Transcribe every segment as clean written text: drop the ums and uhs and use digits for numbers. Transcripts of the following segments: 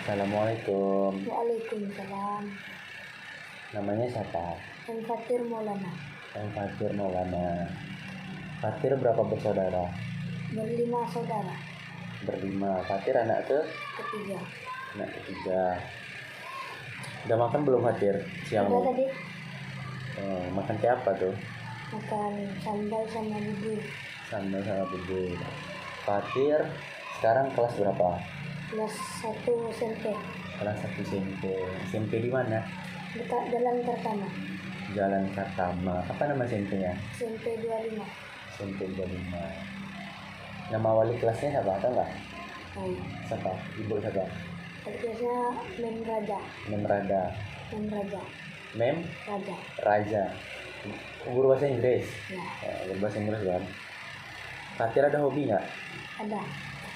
Assalamualaikum. Waalaikumsalam. Namanya siapa? Yang Fatir Maulana. Yang Fatir Maulana. Fatir berapa bersaudara? Berlima saudara. Berlima. Fatir anak Ketiga. anak ketiga. Udah makan belum Fatir siang? Udah tadi Makan kayak apa tuh? makan sambal sama bubur. Sambal sama bubur. Fatir sekarang kelas berapa? Kelas 1 SMP. Kelas 1 SMP. SMP di mana? Dekat Jalan Pertama. Jalan Kartama. Apa nama SMP-nya? SMP 25. SMP 25. Nama wali kelasnya siapa? Tahu nggak? Siapa? Ibu siapa? Biasanya Mem Raja. Mem Rada. Mem Raja. Mem Raja. Raja. Guru bahasa Inggris. Ya, Guru bahasa Inggris kan. Fatir ada hobi nggak? ada.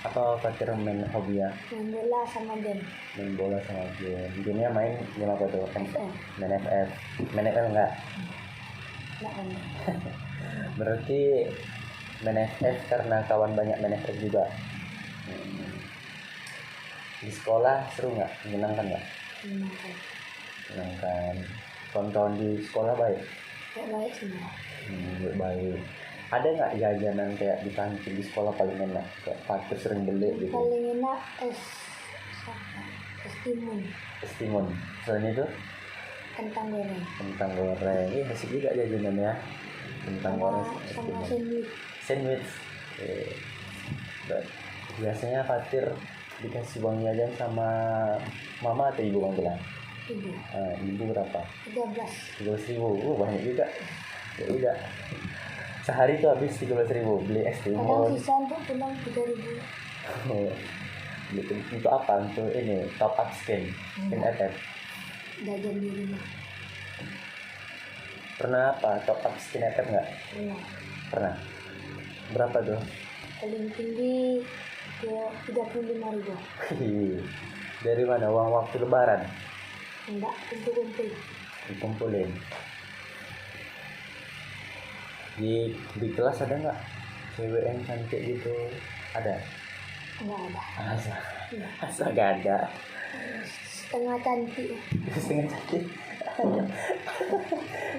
Apa Fatir main hobinya? Main bola sama game. Main bola sama game. Gamenya main game apa tuh? FF. Main FF. Main FF nggak? Nggak ada. Berarti main FF karena kawan banyak main FF juga. Di sekolah seru nggak? Menyenangkan nggak? Menyenangkan. Menyenangkan. Kawan-kawan di sekolah baik? Baik semua. Baik. Ada nggak jajanan kayak di kantin di sekolah paling enak? Kayak Fatir sering beli gitu. Paling enak es timun. Es timun. Selain itu Kentang goreng. kentang goreng. Asik juga jajanannya. Kentang goreng es Sama timun. sandwich. Sandwich. Biasanya Fatir dikasih uang jajan sama mama atau ibu Bang bilang? Ibu. Ibu berapa? 13. 13.000. Banyak juga. Ya udah. Sehari tuh habis 13.000 beli es Kadang timun. sisa untuk pulang 3.000. Untuk apa? Untuk ini top up skin FF. Jajan di rumah. Pernah apa? Top up skin FF nggak? Pernah. Berapa tuh? Paling tinggi ke 35.000. Dari mana? Uang waktu lebaran Enggak, kumpul-kumpul. dikumpulin. Di kelas ada nggak cewek yang cantik gitu? Ada? Enggak ada. Asa gak ada. Setengah cantik. Setengah cantik.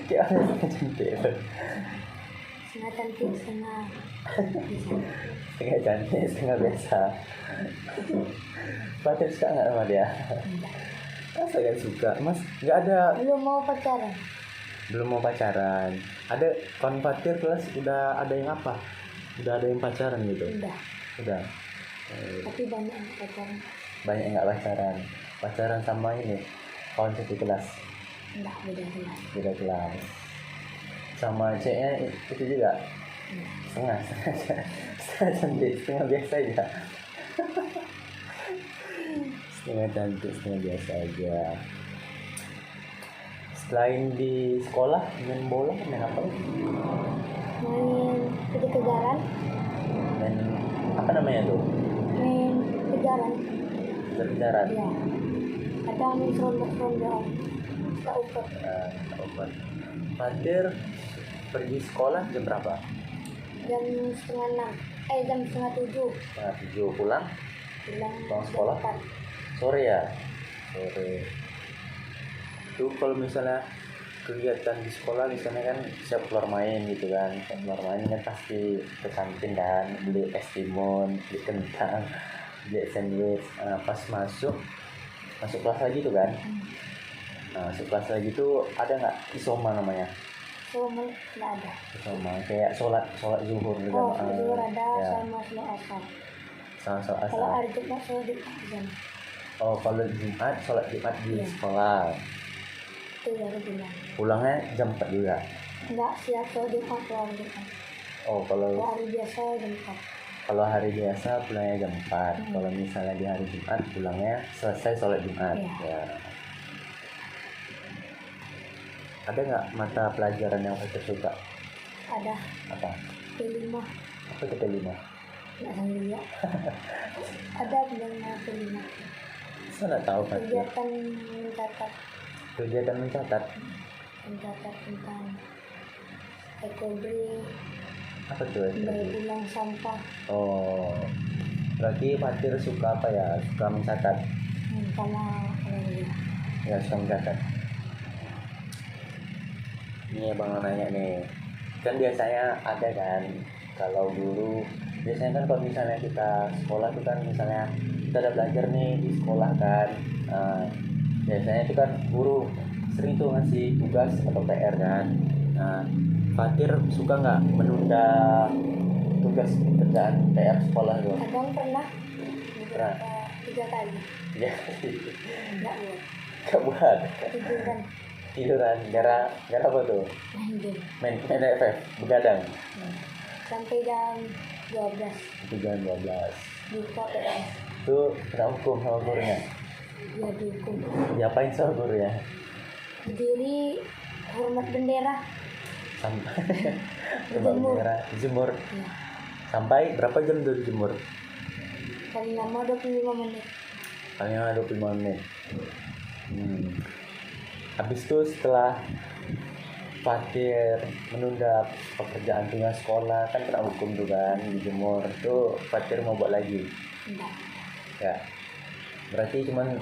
Kayak apa setengah cantik itu? Setengah cantik, setengah bisa. Setengah cantik, setengah biasa. Fatir suka nggak sama dia? Enggak. Masa gak suka? Mas nggak ada. Belum mau pacaran. Belum mau pacaran. Ada kawan Fatir kelas udah ada yang apa? Udah ada yang pacaran gitu? Udah. Tapi banyak yang pacaran. Banyak yang nggak pacaran. Pacaran sama ini kawan satu kelas. Enggak, beda kelas. Beda kelas. Sama ceweknya itu juga. Setengah cantik, setengah biasa aja. Setengah cantik, setengah biasa aja. Selain di sekolah main bola, main apa? Main kejar-kejaran. Main apa namanya tuh? Main kejaran. Kejar-kejaran. Ya. Kadang ronda-rondaan. Tak upat. Obat. Fatir pergi sekolah jam berapa? Jam 5:30. Jam 6:30. Setengah 7 pulang Pulang sekolah? 4. Sore ya? Sore. Itu kalau misalnya kegiatan di sekolah misalnya kan siap keluar main gitu kan, keluar main kan pasti ke kantin kan, beli es timun, beli kentang, beli sandwich. Pas masuk kelas lagi tuh kan, masuk kelas lagi tuh ada nggak isoma namanya? Semua nggak ada. Isoma kayak sholat zuhur gitu. Zuhur ada Ya, sama sholat asar. sama sholat Kalau asar. hari Jumat sholat di sana. Kalau Jumat sholat Jumat di Iya. sekolah. Itu baru bilang. Pulangnya jam 4 juga. Enggak siap sholat Jumat keluar Jumat. Kalau Kalau hari biasa jam 4. Kalau hari biasa pulangnya jam 4. Kalau misalnya di hari Jumat pulangnya selesai sholat Jumat. Iya. Ya. Ada nggak mata pelajaran yang Fatir suka? Ada Apa? P5. Apa itu P5? Nggak tahu ya. Ada benar P5. Saya nggak tahu Fatir. Kegiatan mencatat. Kegiatan mencatat. Mencatat tentang ekobri, Apa tuh? daur ulang sampah. Oh, berarti Fatir suka apa ya? Suka mencatat. sama ya. Ya suka mencatat. Ini abang mau nanya nih, kan biasanya ada kan kalau guru, biasanya kan kalau misalnya kita sekolah tuh kan misalnya kita ada belajar nih di sekolah kan, biasanya itu kan guru sering tuh ngasih tugas atau PR kan. Fatir suka nggak menunda tugas kerjaan PR sekolah tuh? Kadang pernah Pernah. beberapa 3 kali Ya, nggak buat nggak buat. tiduran Tiduran, gara apa tuh? main game. Main FF, begadang. Sampai jam 12 Itu jam 12. buka PS. Tuh kena hukum sama gurunya. Dia dihukum. Diapain sama gurunya? Berdiri hormat bendera. Sampai Dijemur. Jemur. Ya. Sampai berapa jam tuh dijemur? Paling lama 25 menit. Paling lama 25 menit. Habis itu setelah Fatir menunda pekerjaan tugas sekolah kan kena hukum tuh kan, dijemur tuh Fatir mau buat lagi. Enggak. Ya. Berarti cuman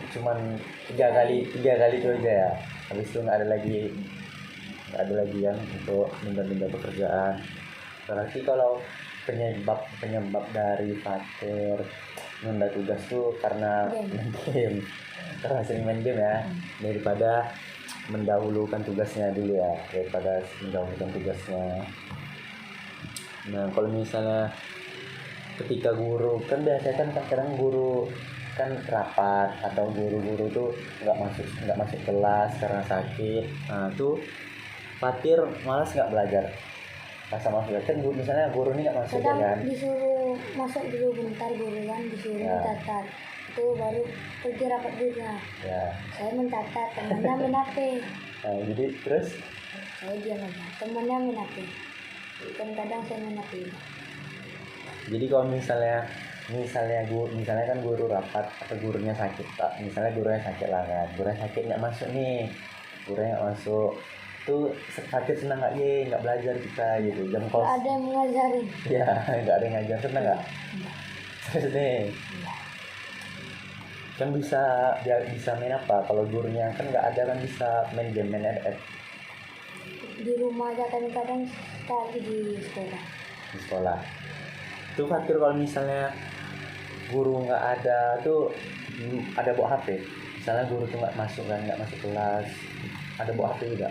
tiga kali itu aja ya. Habis itu nggak ada lagi yang untuk menunda pekerjaan. Berarti kalau penyebab dari Fatir menunda tugas tuh karena main game, karena sering main game ya, daripada mendahulukan tugasnya dulu ya, Nah kalau misalnya ketika guru kan biasanya kan kadang guru kan rapat atau guru-guru tuh nggak masuk kelas karena sakit. Nah tuh Fatir malas nggak belajar pas sama kan misalnya guru ini nggak masuk ya Kadang kan. disuruh masuk dulu bentar guru kan, disuruh Ya. mencatat. Itu baru pergi rapat dulunya. Ya. Saya mencatat, temannya main HP. Nah jadi terus Saya diam aja, temannya main HP. Dan kadang saya main HP. jadi kalau misalnya kan guru rapat atau gurunya sakit pak, misalnya gurunya sakit lah kan, gurunya sakit nggak masuk nih, gurunya nggak masuk tuh sakit senang nggak belajar kita gitu jam Nggak kos. ada yang mengajarin. Ya nggak ada yang ngajar, senang nggak? Enggak. Terus nih Iya. kan bisa main apa kalau gurunya kan nggak ada, kan bisa main game, main FF Di rumah aja kan kadang sekali di sekolah. di sekolah. Tuh Fatir kalau misalnya guru nggak ada tuh ada bawa HP, misalnya guru tuh nggak masuk kelas, ada bawa HP juga?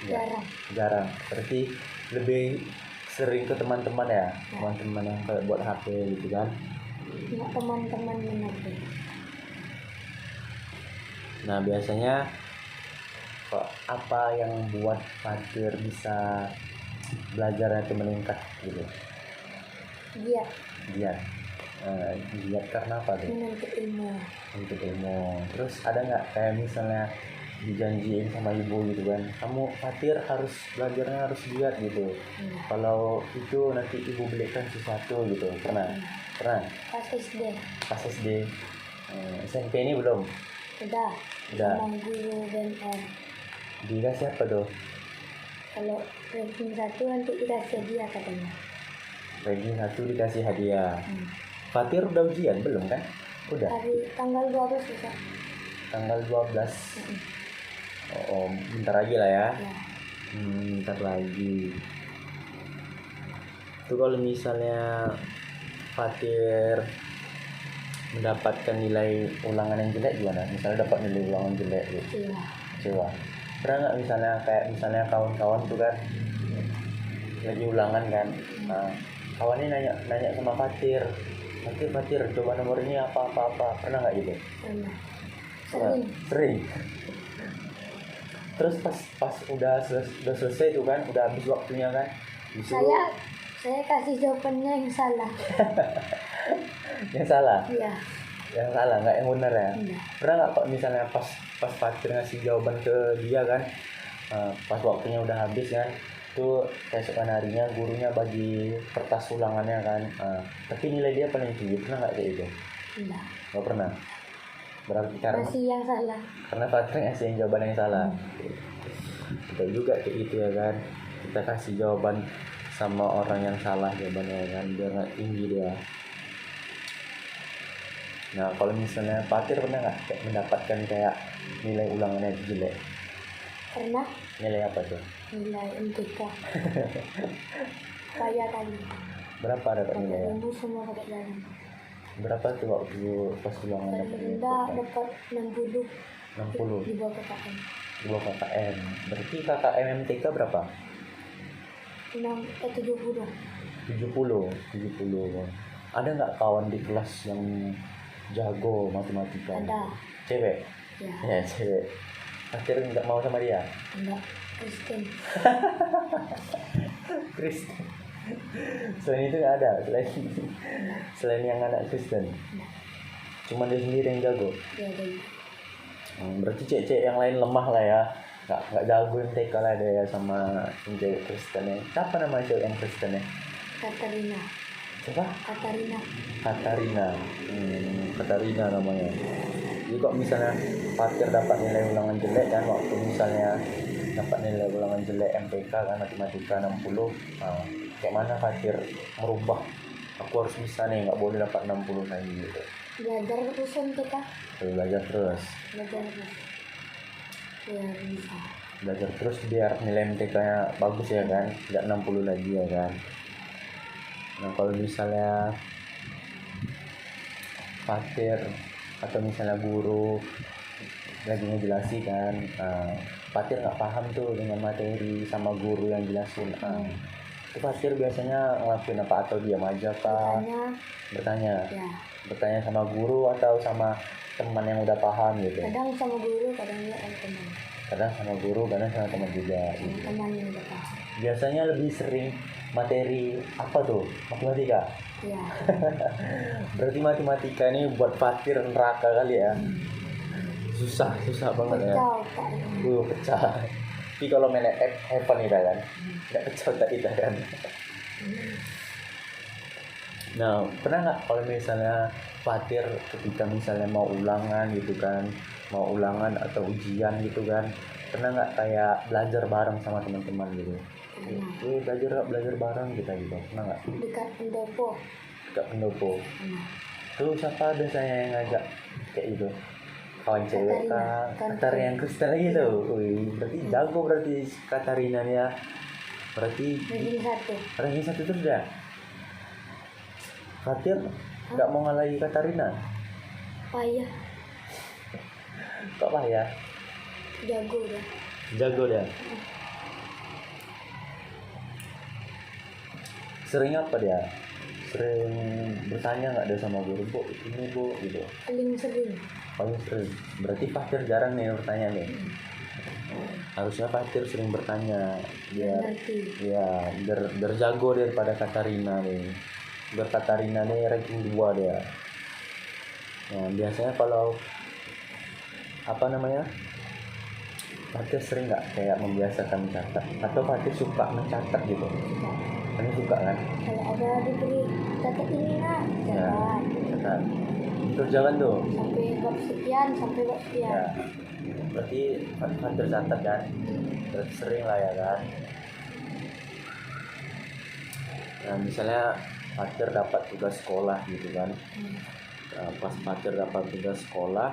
Nggak. Jarang. Berarti lebih sering ke teman-teman ya, teman-teman yang kayak buat HP gitu kan. Nggak teman-teman main HP. Nah biasanya kok apa yang buat Fatir bisa belajarnya itu meningkat gitu? Giat karena apa tuh? Menuntut ilmu. Untuk ilmu. Terus ada nggak kayak misalnya dijanjiin sama ibu gitu kan, kamu Fatir harus belajarnya harus giat gitu, kalau itu nanti ibu belikan sesuatu gitu, pernah? Pas SD. Pas SD. SMP ini belum? Udah. Udah. Sama guru BMR. Dikasih apa tuh? Kalau ranking 1 nanti dikasih dia katanya. Ranking 1 dikasih hadiah. Fatir udah ujian belum kan? Udah. Hari tanggal 12 bisa. Tanggal 12. Oh, bentar lagi lah ya. Ya. Bentar lagi. Itu kalau misalnya Fatir mendapatkan nilai ulangan yang jelek gimana? Misalnya dapat nilai ulangan jelek gitu. Iya. Kecewa. Pernah nggak misalnya kawan-kawan tuh kan lagi ulangan kan, kawan ini nanya sama Fatir, coba nomor ini apa, pernah nggak gitu? Pernah. Sering. Terus pas udah selesai tuh kan, udah habis waktunya kan, Saya kasih jawabannya yang salah. Yang salah? Iya. Yang salah, nggak yang benar ya? Iya. Pernah nggak kok misalnya pas Fatir ngasih jawaban ke dia kan, pas waktunya udah habis kan, tuh keesokan harinya gurunya bagi kertas ulangannya kan, tapi nilai dia paling tinggi, pernah nggak kayak itu? Enggak. Nggak pernah. Berarti Kasih yang salah. karena Fatir ngasih jawaban yang salah. Kita juga kayak gitu ya kan, kita kasih jawaban sama orang yang salah jawabannya kan, biar nggak tinggi dia. Nah kalau misalnya Fatir pernah nggak kayak mendapatkan kayak nilai ulangannya jelek? Pernah Nilai apa tuh? nilai MTK kayak tadi Berapa dapat pakai nilainya? ilmu semua pakai jalan. Berapa tuh waktu pas ulangan Paling dapat rendah nilai? dapat 60 60 di bawah KKM. di bawah KKM. Berarti KKM MTK berapa? 70. 70. Ada nggak kawan di kelas yang jago matematika? Ada Cewek? ya, Ya cewek. Akhirnya nggak mau sama dia. enggak Kristen. Kristen. Selain itu nggak ada. Selain yang anak Kristen. Enggak. Cuma dia sendiri yang jago. Ya dari Berarti cewek yang lain lemah lah ya. Nggak jago MTK lah dia sama yang cewek Kristen ya. Siapa nama cewek yang Kristen ya? Katarina. Siapa? Katarina. Katarina. Katarina namanya. Jadi kok misalnya Fatir dapat nilai ulangan jelek kan, waktu misalnya dapat nilai ulangan jelek MTK kan matematika 60, nah, kayak mana Fatir merubah, aku harus bisa nih, nggak boleh dapat 60 lagi gitu. Belajar terus MTK. Belajar terus Belajar terus biar bisa. biar nilai MTK-nya bagus ya kan, nggak 60 lagi ya kan. Nah kalau misalnya Fatir atau misalnya guru lagi ngejelasin kan, Fatir nggak paham tuh dengan materi sama guru yang jelasin, itu Fatir biasanya ngelakuin apa, atau diam aja kah? Bertanya Bertanya ya, sama guru atau sama teman yang udah paham gitu? kadang sama guru, kadang ya sama teman. Kadang sama guru, kadang sama teman juga Sama gitu. teman yang udah paham. Biasanya lebih sering materi apa tuh? Matematika. Ya, Berarti matematika ini buat Fatir neraka kali ya. Susah banget ya. pecah otak ini. Pecah. Tapi kalau main heaven kita kan, nggak pecah otak kita kan. Nah, pernah nggak kalau misalnya Fatir ketika misalnya mau ulangan gitu kan, mau ulangan atau ujian gitu kan, pernah nggak kayak belajar bareng sama teman-teman gitu? Belajar bareng kita gitu, pernah nggak? Dekat pendopo. Dekat pendopo. Nah, Tuh siapa ada saya yang ngajak kayak gitu? Kawan cewek kah? Katarina yang Kristen lagi tuh. Wih, berarti jago berarti Katarina ya. Berarti ranking 1 terus dah. Fatir nggak mau ngalahin Katarina. payah, Kok lah ya? jago dah. Jago dia. Sering apa dia? Sering bertanya nggak dia sama guru, bu ini bu gitu. Paling sering. Paling sering. Berarti Fatir jarang nih bertanya nih. Harusnya Fatir sering bertanya biar Ngerti. ya biar jago daripada Katarina nih. Biar Katarina nih ranking 2 dia. Nah, biasanya kalau apa namanya, Fatir sering nggak kayak membiasakan mencatat, atau Fatir suka mencatat gitu? Kamu suka kan? Kalau ada diberi catat ini nak, Ya, catat. catat. Terus jalan tuh. Sampai bab sekian. Ya, berarti Fatir catat kan? Berarti sering lah ya kan? Nah, misalnya Fatir dapat tugas sekolah gitu kan? Nah, pas Fatir dapat tugas sekolah,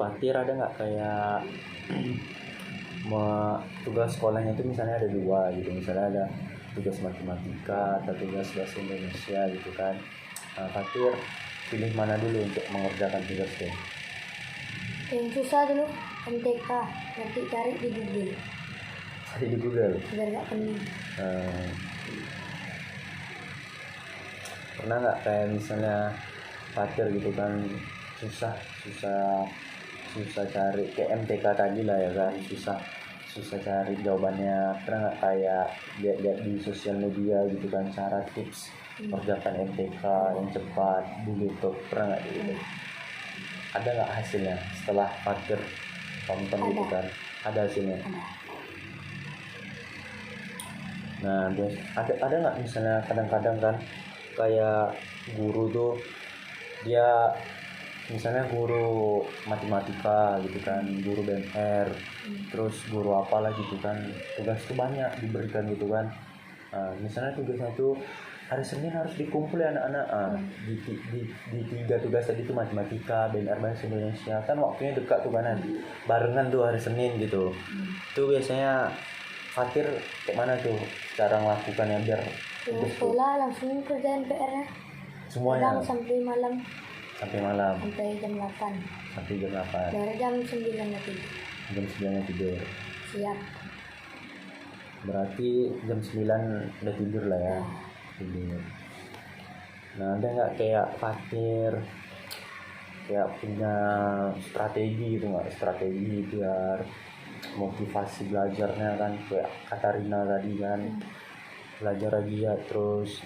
Fatir ada nggak kayak tugas sekolahnya itu misalnya ada 2 gitu, misalnya ada tugas matematika atau tugas bahasa Indonesia gitu kan. Nah, Fatir pilih mana dulu untuk mengerjakan tugas itu? Yang susah dulu MTK, nanti cari di Google Cari di Google. biar nggak pening. Pernah nggak kayak misalnya Fatir gitu kan, susah cari kayak MTK tadi lah ya kan, susah cari jawabannya. Pernah nggak kayak lihat di sosial media gitu kan, cara tips kerjakan MTK yang cepat di YouTube? Pernah nggak gitu? Ada nggak hasilnya setelah Fatir tonton gitu kan? Ada hasilnya. Nah, ada nggak misalnya kadang-kadang kan kayak guru tuh dia misalnya guru matematika gitu kan, guru BMR, terus guru apalah gitu kan, tugas tuh banyak diberikan gitu kan. Nah, misalnya tugasnya tuh hari Senin harus dikumpul ya anak-anak. Di 3 tugas tadi itu matematika, BNR Bahasa Indonesia, kan waktunya dekat tuh kanan, barengan tuh hari Senin gitu. Itu biasanya Fatir kayak mana tuh cara melakukannya biar Pulang tugas tuh sekolah langsung kerjain PR-nya. semuanya Kadang sampai malam, sampai malam, sampai jam 8. sampai jam 8, Dari jam 9 nanti jam 9 tidur. siap. Berarti jam 9 udah tidur lah ya, tidur. Nah, ada nggak kayak Fatir kayak punya strategi gitu nggak, strategi biar motivasi belajarnya kan, kayak Katarina tadi kan belajar lagi ya terus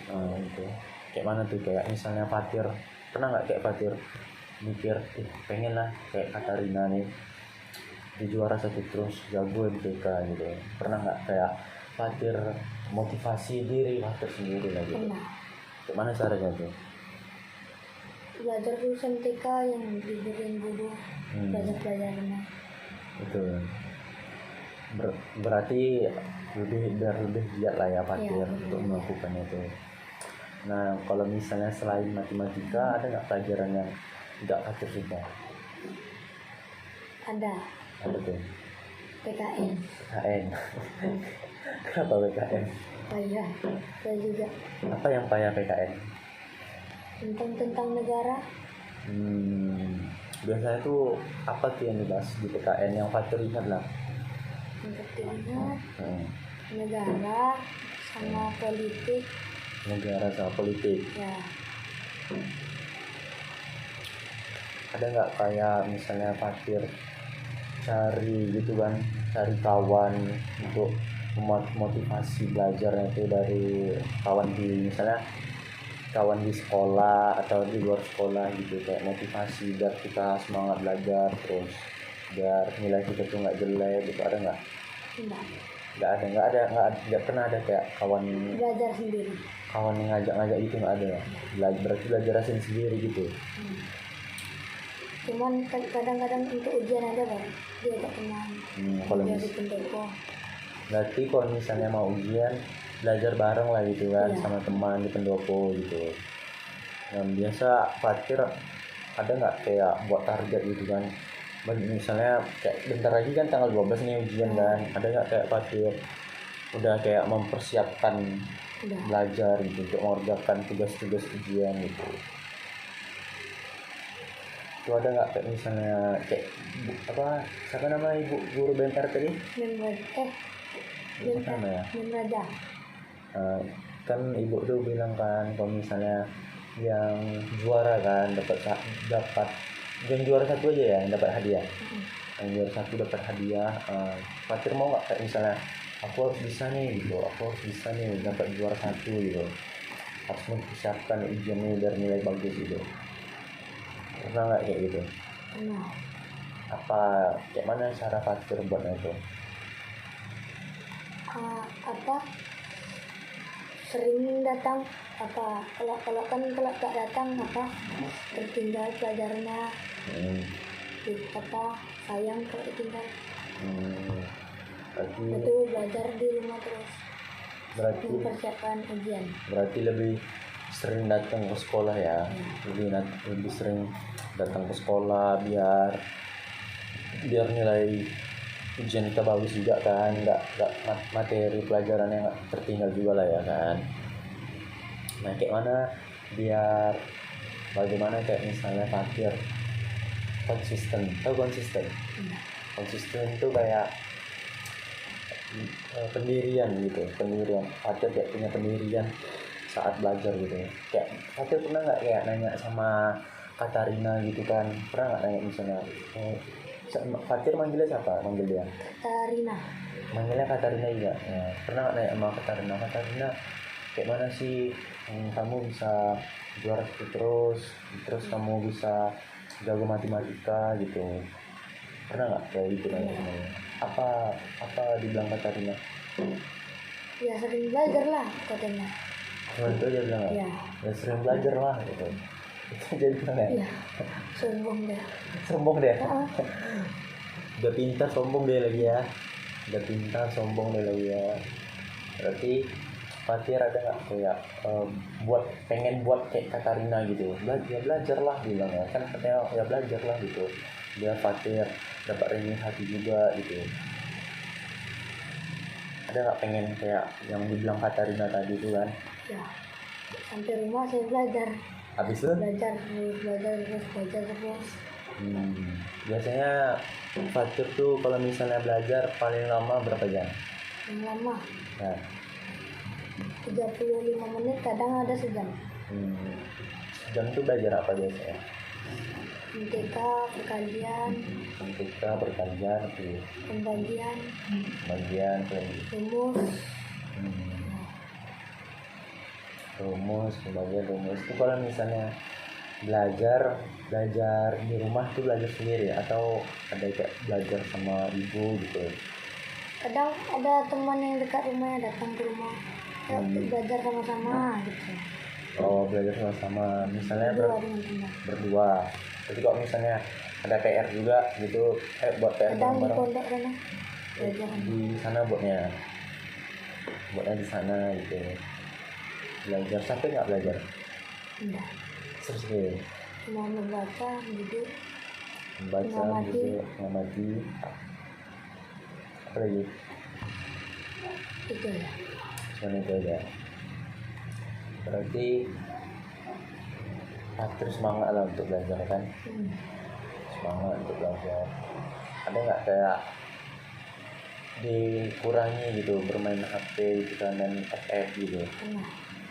gitu. Kayak mana tuh, kayak misalnya Fatir pernah nggak kayak Fatir mikir pengen lah kayak Katarina nih di juara 1 terus jago MTK gitu, pernah nggak kayak Fatir motivasi diri Fatir sendiri lah gitu? Pernah Kayak mana caranya tuh? belajar dulu MTK yang diberiin guru, belajarnya. Itu berarti lebih giat lah ya Fatir Iya, untuk betul. melakukan itu. Nah, kalau misalnya selain matematika ada nggak pelajaran yang nggak Fatir suka? Ada Ada tuh PKN. KN. Kenapa PKN? Payah. Saya juga Apa yang payah PKN? tentang negara. Biasanya tuh apa tuh yang dibahas di PKN yang Fatir ingat lah? Untuk dilihat Hmm, negara sama politik. negara sama politik. Ya, Ada nggak kayak misalnya Fatir cari gitu kan, cari kawan untuk motivasi belajarnya itu dari kawan di misalnya kawan di sekolah atau di luar sekolah gitu, kayak motivasi biar kita semangat belajar terus biar nilai kita tuh nggak jelek gitu, ada nggak? Nggak pernah ada kayak kawan belajar sendiri. kawan yang ngajak itu, nggak ada ya? Berarti belajar sendiri gitu. Cuman kadang-kadang untuk ujian ada kan diajak teman. Kalau Jadi pendopo. berarti kalau misalnya mau ujian belajar bareng lah gitu kan, Iya. sama teman di pendopo gitu. Nah, biasa Fatir ada nggak kayak buat target gitu kan, misalnya kayak bentar lagi kan tanggal 12 nih ujian kan, ada nggak kayak Fatir udah kayak mempersiapkan Udah. belajar gitu untuk mengerjakan tugas-tugas ujian gitu? Itu ada nggak kayak misalnya kayak siapa nama ibu guru bentar tadi? Apa namanya? Raja. Kan ibu tuh bilang kan kalau misalnya yang juara kan dapat yang juara 1 aja ya yang dapat hadiah, yang juara 1 dapat hadiah. Fatir mau nggak kayak misalnya aku harus bisa nih gitu, aku harus bisa nih dapat juara 1 gitu, harus mempersiapkan ujiannya biar nilai bagus gitu? Pernah nggak kayak gitu? Nah, Kayak mana cara Fatir buatnya itu? Sering datang kalau kan kalau tak datang tertinggal pelajarannya. Sayang kalau tertinggal. Berarti Itu belajar di rumah terus mempersiapkan ujian. berarti lebih sering datang ke sekolah ya, lebih sering datang ke sekolah biar nilai ujian kita bagus juga kan, nggak materi pelajarannya nggak tertinggal juga lah ya kan. Nah, kayak mana bagaimana kayak misalnya Fatir konsisten itu kayak pendirian Fatir kayak punya pendirian saat belajar gitu. Kayak Fatir pernah nggak kayak nanya sama Katarina gitu kan, pernah nggak nanya misalnya Fatir manggilnya siapa, manggil dia manggilnya Katarina juga ya. Pernah nggak nanya sama Katarina kayak mana sih kamu bisa juara terus kamu bisa jago matematika gitu? Pernah nggak kayak gitu nanya? Apa dibilang Katarina? Ya sering belajar lah katanya. Cuma itu aja bilang Ya. ya sering belajar lah gitu. Itu jadi bilang ya? Iya. Sombong deh. Udah pintar sombong dia lagi ya. Berarti Fatir ada nggak kayak pengen buat kayak Katarina gitu, belajar lah bilang ya kan, katanya ya belajar lah gitu, dia Fatir dapat ranking 1 juga gitu. Ada nggak pengen kayak yang dibilang Katarina tadi itu kan? Ya, sampai rumah saya belajar. Habis itu Belajar terus. biasanya Fatir tuh kalau misalnya belajar paling lama berapa jam? Yang lama, Nah, 35 menit, kadang ada sejam. jam tuh belajar apa biasanya? MTK, perkalian, MTK, perkalian, pembagian, bagian, rumus. rumus, pembagian rumus. Itu kalau misalnya belajar di rumah tuh belajar sendiri atau ada kayak belajar sama ibu gitu? Kadang ada teman yang dekat rumahnya datang ke rumah, ya, belajar sama-sama gitu. Oh, belajar sama-sama, misalnya Berdua dengan teman. berdua. Jadi kalau misalnya ada PR juga gitu, buat PR Kadang di bareng-bareng pondok sana belajar. di sana buatnya di sana gitu. Belajar sampai nggak belajar? Enggak, Selesai. cuma membaca, duduk, Membaca Mengamati. gitu, mengamati. Apa lagi? itu ya. Cuma itu aja. Berarti terus semangat lah untuk belajar kan? Semangat untuk belajar. Ada nggak kayak dikurangi gitu bermain HP gitu kan, dan FF gitu?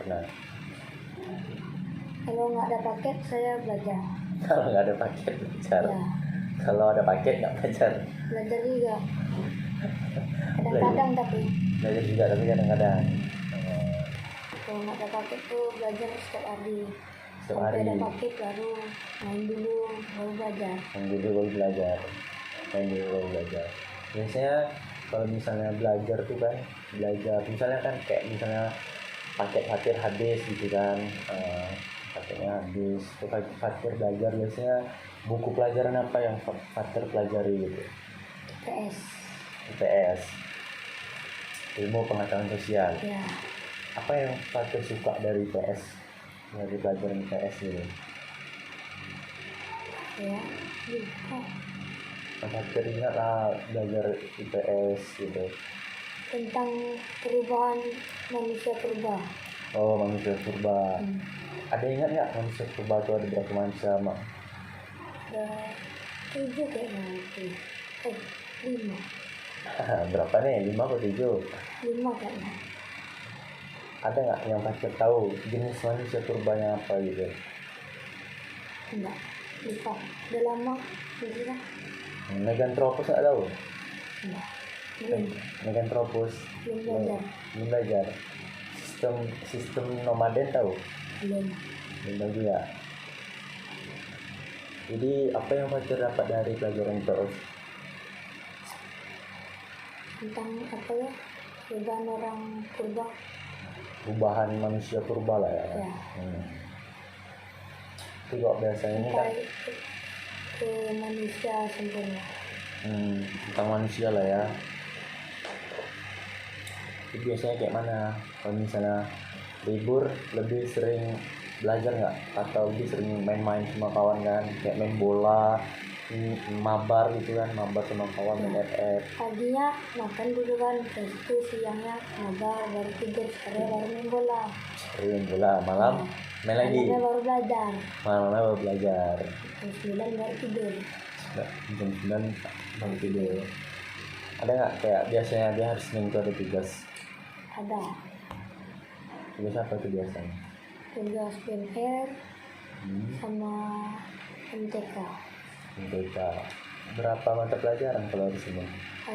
Pernah. Kalau nggak ada paket saya belajar. Kalau nggak ada paket belajar. Ya, Kalau ada paket nggak belajar. belajar juga. Kadang-kadang tapi Belajar juga tapi kadang-kadang. kalau nggak ada paket tuh belajar setiap hari. Setiap Sampai hari. ada paket baru main dulu, baru belajar. Main dulu baru belajar. Biasanya kalau misalnya belajar tuh kan, misalnya kan kayak misalnya paket Fatir habis gitu kan, paketnya habis, tuh Fatir belajar biasanya buku pelajaran apa yang Fatir pelajari gitu? PS. IPS, ilmu pengetahuan sosial. Ya, Apa yang Fatir suka dari IPS, dari pelajaran IPS gitu? ya, lupa. Fatir ingat lah belajar IPS gitu. Tentang perubahan manusia purba. Oh, manusia purba. Ada ingat nggak manusia purba itu ada berapa macam? Ada 7 kayaknya itu. 5. Berapa nih? 5 atau 7? 5 kayaknya. Ada nggak yang Fatir tahu jenis manusia purbanya apa gitu? Enggak, lupa. Udah lama, kira. Meganthropus nggak tahu? Enggak, belum Meganthropus belajar. belum belajar. Sistem nomaden tahu? Belum. Belum tahu juga. Jadi apa yang Fatir dapat dari pelajaran terus? Tentang apa ya, perubahan orang purba. Perubahan manusia purba lah ya. Ya. Itu kok biasanya ini kan Sampai ke manusia sempurna. tentang manusia lah ya. Itu biasanya kayak mana? Kalau misalnya libur lebih sering belajar nggak? Atau lebih sering main-main sama kawan kan? Kayak main bola, mabar gitu kan, mabar sama kawan, main FF. Paginya makan dulu kan, terus itu siangnya mabar, baru tidur, sore baru main bola. Main bola, malam main lagi. Malamnya baru belajar, Malamnya baru belajar. jam 9 baru tidur. Jam 9 baru tidur. Ada nggak kayak biasanya dia harus Senin itu ada tugas? Ada Tugas apa tuh biasanya? tugas PNR sama MTK. MTK. Berapa mata pelajaran kalau di sini?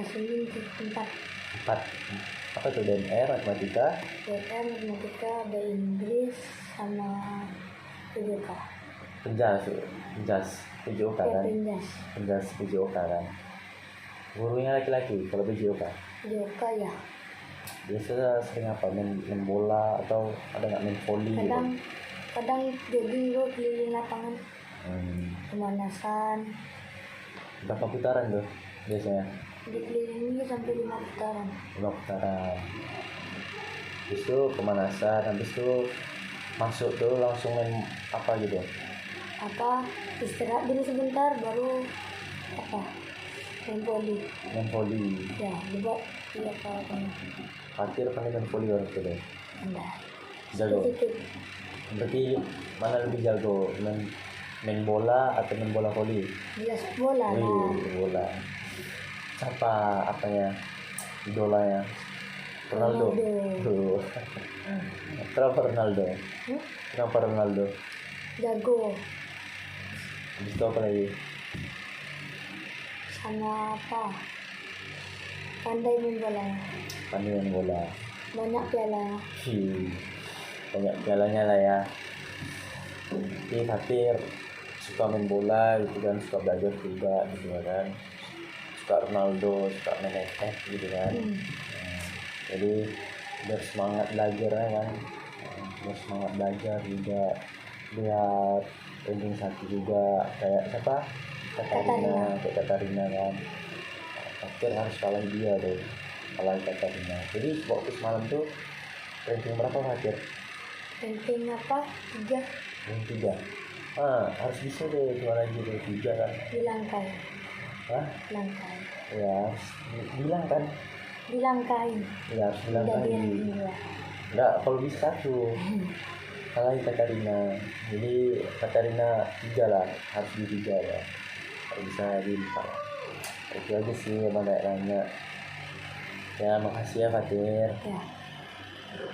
Senin ke 4. 4. Apa tuh? DNR, matematika, PNR, matematika, ada Inggris sama PJK. penjas, PJOK Ya, kan? penjas. Penjas PJOK kan? Gurunya laki-laki kalau PJOK. PJK ya. Biasanya sering apa? Main bola atau ada nggak main volley gitu? Kadang jogging dulu keliling lapangan, pemanasan, Berapa putaran tuh biasanya? dikelilingi sampai 5 putaran. 5 putaran. habis itu pemanasan, habis itu masuk tuh langsung main apa gitu. apa istirahat dulu sebentar baru apa main voli Main volley. ya dibuat iya kan Fatir pandai main volley orang tuh deh. enggak Jago. sedikit Berarti mana lebih jago, main bola atau main bola volley? jelas bola lah Wih, bola. Siapa apanya idolanya? Ronaldo. Tuh. Kenapa Ronaldo? Hmm? Kenapa Ronaldo? jago Habis itu apa lagi? sama apa pandai main bola Pandai main bola. banyak piala Hi, banyak pialanya lah ya. Tapi Fatir suka main bola gitu kan, suka belajar juga gitu kan. Suka Ronaldo, suka main FF gitu kan. Jadi biar semangat belajar ya kan. Biar semangat belajar juga, biar ranking 1 juga kayak siapa? Kayak Katarina kan. Fatir harus kalah dia deh, kalah Katarina. Jadi waktu semalam tuh ranking berapa Fatir? penting apa tiga Ranking 3. Harus bisa deh juara gitu 3 kan. dilangkai Hah? langkai Ya harus bilang kan. dilangkai Ya harus bilang udah lagi. dia dua Enggak, kalau bisa satu kalahin Katarina. Jadi Katarina 3 lah, harus di 3 ya. Kalau bisa di 4. Itu aja sih yang banyak nanya. Ya makasih ya Fatir. ya